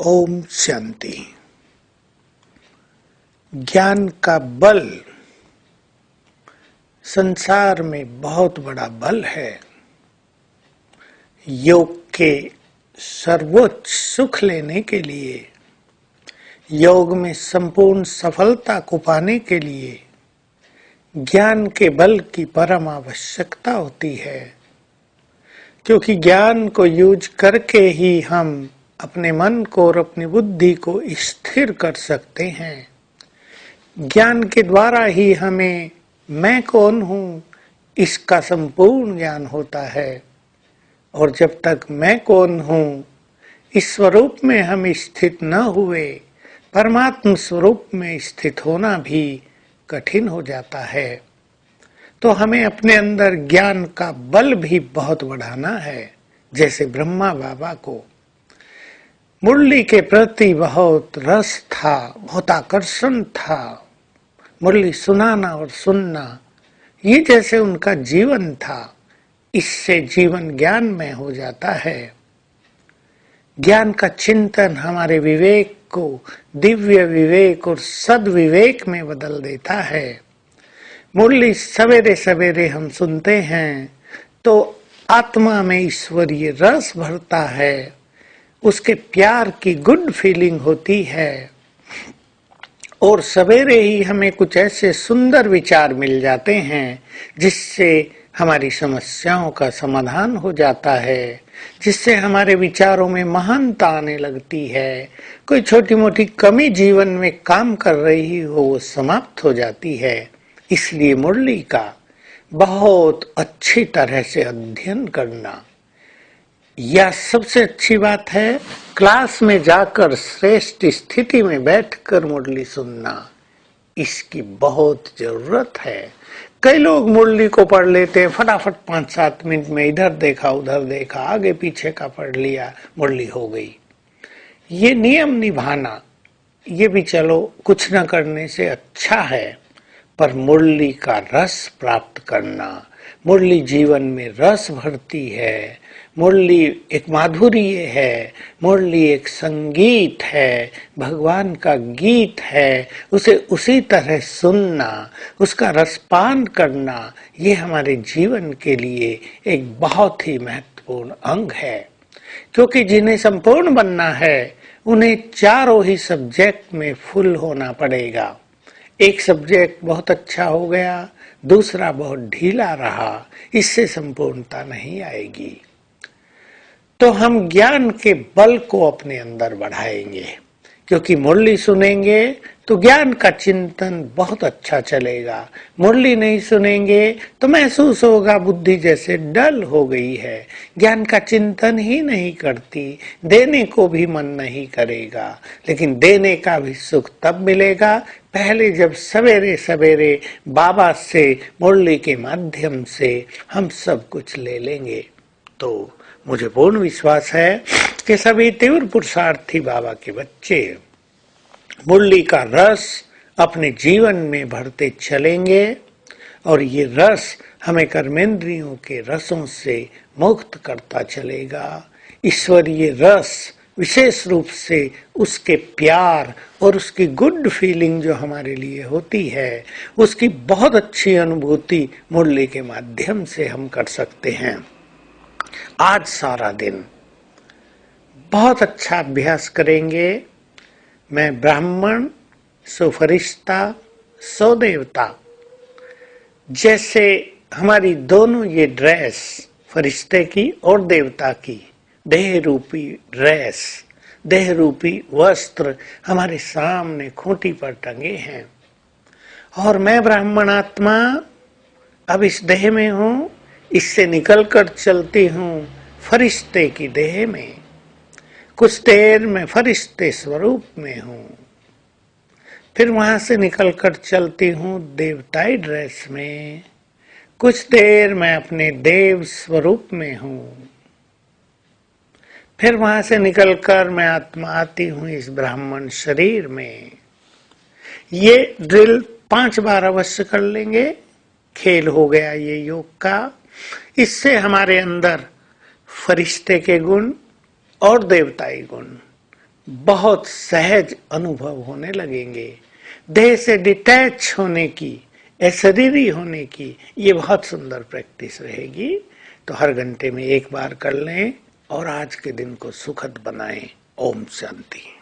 ओम शांति। ज्ञान का बल संसार में बहुत बड़ा बल है। योग के सर्वोच्च सुख लेने के लिए, योग में संपूर्ण सफलता को पाने के लिए ज्ञान के बल की परम आवश्यकता होती है, क्योंकि ज्ञान को यूज करके ही हम अपने मन को और अपनी बुद्धि को स्थिर कर सकते हैं। ज्ञान के द्वारा ही हमें मैं कौन हूँ इसका संपूर्ण ज्ञान होता है, और जब तक मैं कौन हूँ इस स्वरूप में हम स्थित न हुए, परमात्म स्वरूप में स्थित होना भी कठिन हो जाता है। तो हमें अपने अंदर ज्ञान का बल भी बहुत बढ़ाना है। जैसे ब्रह्मा बाबा को मुरली के प्रति बहुत रस था, बहुत आकर्षण था। मुरली सुनाना और सुनना ये जैसे उनका जीवन था। इससे जीवन ज्ञान में हो जाता है। ज्ञान का चिंतन हमारे विवेक को दिव्य विवेक और सद्विवेक में बदल देता है। मुरली सवेरे सवेरे हम सुनते हैं तो आत्मा में ईश्वरीय रस भरता है, उसके प्यार की गुड फीलिंग होती है, और सवेरे ही हमें कुछ ऐसे सुंदर विचार मिल जाते हैं जिससे हमारी समस्याओं का समाधान हो जाता है, जिससे हमारे विचारों में महानता आने लगती है। कोई छोटी मोटी कमी जीवन में काम कर रही हो वो समाप्त हो जाती है। इसलिए मुरली का बहुत अच्छी तरह से अध्ययन करना यह सबसे अच्छी बात है। क्लास में जाकर श्रेष्ठ स्थिति में बैठकर मुरली सुनना, इसकी बहुत जरूरत है। कई लोग मुरली को पढ़ लेते हैं, फटाफट 5-7 मिनट में इधर देखा उधर देखा, आगे पीछे का पढ़ लिया, मुरली हो गई। ये नियम निभाना ये भी चलो कुछ न करने से अच्छा है, पर मुरली का रस प्राप्त करना, मुरली जीवन में रस भरती है। मुरली एक माधुर्य है, मुरली एक संगीत है, भगवान का गीत है। उसे उसी तरह सुनना, उसका रसपान करना, ये हमारे जीवन के लिए एक बहुत ही महत्वपूर्ण अंग है। क्योंकि जिन्हें संपूर्ण बनना है उन्हें चारों ही सब्जेक्ट में फुल होना पड़ेगा। एक सब्जेक्ट बहुत अच्छा हो गया, दूसरा बहुत ढीला रहा, इससे संपूर्णता नहीं आएगी। तो हम ज्ञान के बल को अपने अंदर बढ़ाएंगे, क्योंकि मुरली सुनेंगे तो ज्ञान का चिंतन बहुत अच्छा चलेगा। मुरली नहीं सुनेंगे तो महसूस होगा बुद्धि जैसे डल हो गई है, ज्ञान का चिंतन ही नहीं करती, देने को भी मन नहीं करेगा। लेकिन देने का भी सुख तब मिलेगा पहले जब सवेरे सवेरे बाबा से मुरली के माध्यम से हम सब कुछ ले लेंगे। तो मुझे पूर्ण विश्वास है कि सभी तीव्र पुरुषार्थी बाबा के बच्चे मुरली का रस अपने जीवन में भरते चलेंगे, और ये रस हमें कर्मेंद्रियों के रसों से मुक्त करता चलेगा। ईश्वरीय रस विशेष रूप से उसके प्यार और उसकी गुड फीलिंग जो हमारे लिए होती है, उसकी बहुत अच्छी अनुभूति मुरली के माध्यम से हम कर सकते हैं। आज सारा दिन बहुत अच्छा अभ्यास करेंगे। मैं ब्राह्मण सो फरिश्ता सो देवता, जैसे हमारी दोनों ये ड्रेस फरिश्ते की और देवता की, देह रूपी ड्रेस, देह रूपी वस्त्र हमारे सामने खूंटी पर टंगे हैं, और मैं ब्राह्मण आत्मा अब इस देह में हूँ, इससे निकलकर चलती हूँ फरिश्ते की देह में। कुछ देर मैं फरिश्ते स्वरूप में हूँ, फिर वहां से निकलकर चलती हूँ देवताई ड्रेस में। कुछ देर मैं अपने देव स्वरूप में हूँ, फिर वहां से निकलकर मैं आत्मा आती हूँ इस ब्राह्मण शरीर में। ये ड्रिल 5 बार अवश्य कर लेंगे। खेल हो गया ये योग का। इससे हमारे अंदर फरिश्ते के गुण और देवताई गुण बहुत सहज अनुभव होने लगेंगे। देह से डिटैच होने की, अशरीरी होने की ये बहुत सुंदर प्रैक्टिस रहेगी। तो हर घंटे में एक बार कर लें और आज के दिन को सुखद बनाएं। ओम शांति।